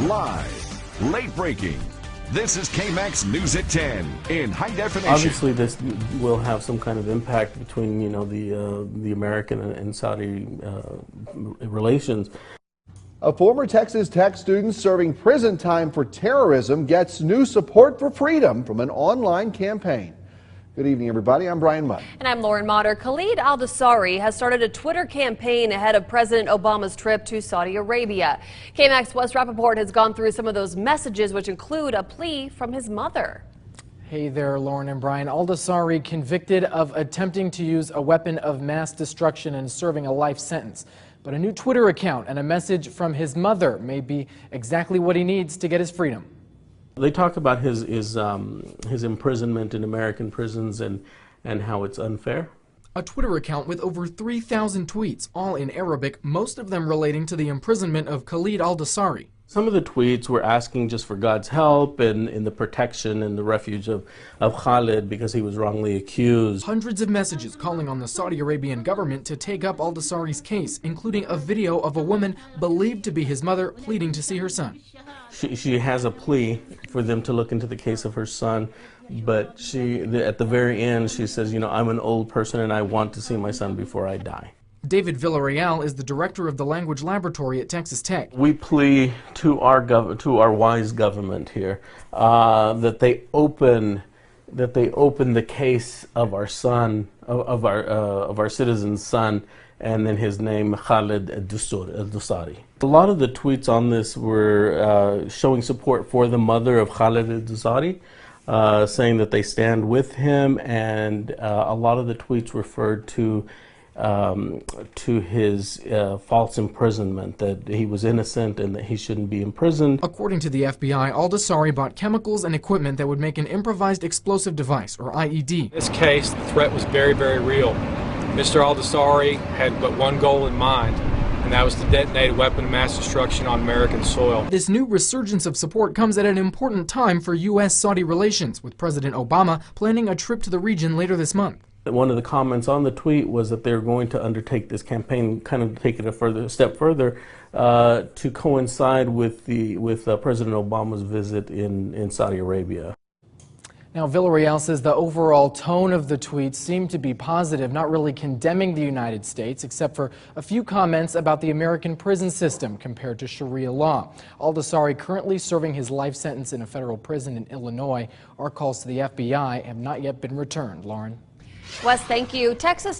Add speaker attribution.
Speaker 1: Live, late breaking. This is KMAX News at 10 in high definition.
Speaker 2: Obviously, this will have some kind of impact between, the American and Saudi relations.
Speaker 3: A former Texas Tech student serving prison time for terrorism gets new support for freedom from an online campaign. Good evening, everybody. I'm Brian Mudd.
Speaker 4: And I'm Lauren Motter. Khalid al-Dousari has started a Twitter campaign ahead of President Obama's trip to Saudi Arabia. KMAX Wes Rappaport has gone through some of those messages, which include a plea from his mother.
Speaker 5: Hey there, Lauren and Brian. Al-Dousari convicted of attempting to use a weapon of mass destruction and serving a life sentence. But a new Twitter account and a message from his mother may be exactly what he needs to get his freedom.
Speaker 2: They talk about his imprisonment in American prisons and how it's unfair.
Speaker 5: A Twitter account with over 3,000 tweets, all in Arabic, most of them relating to the imprisonment of Khalid al-Dousari.
Speaker 2: Some of the tweets were asking just for God's help and in the protection and the refuge of Khaalid because he was wrongly accused.
Speaker 5: Hundreds of messages calling on the Saudi Arabian government to take up al-Dousari's case, including a video of a woman believed to be his mother pleading to see her son.
Speaker 2: She has a plea for them to look into the case of her son, but at the very end she says, I'm an old person and I want to see my son before I die.
Speaker 5: David Villarreal is the director of the language laboratory at Texas Tech.
Speaker 2: We plea to our wise government here that they open the case of our son, of our citizen's son, and then his name Khalid al-Dousari. A lot of the tweets on this were showing support for the mother of Khalid al-Dousari, saying that they stand with him, and a lot of the tweets referred to his false imprisonment, that he was innocent and that he shouldn't be imprisoned.
Speaker 5: According to the FBI, al-Dousari bought chemicals and equipment that would make an improvised explosive device, or IED.
Speaker 6: In this case, the threat was very, very real. Mr. al-Dousari had but one goal in mind, and that was to detonate a weapon of mass destruction on American soil.
Speaker 5: This new resurgence of support comes at an important time for U.S.-Saudi relations, with President Obama planning a trip to the region later this month.
Speaker 2: One of the comments on the tweet was that they're going to undertake this campaign, kind of take it a step further, to coincide with President Obama's visit in Saudi Arabia.
Speaker 5: Now, Villarreal says the overall tone of the tweets seemed to be positive, not really condemning the United States, except for a few comments about the American prison system compared to Sharia law. Al-Dousari currently serving his life sentence in a federal prison in Illinois. Our calls to the FBI have not yet been returned. Lauren.
Speaker 4: Wes, thank you. Texas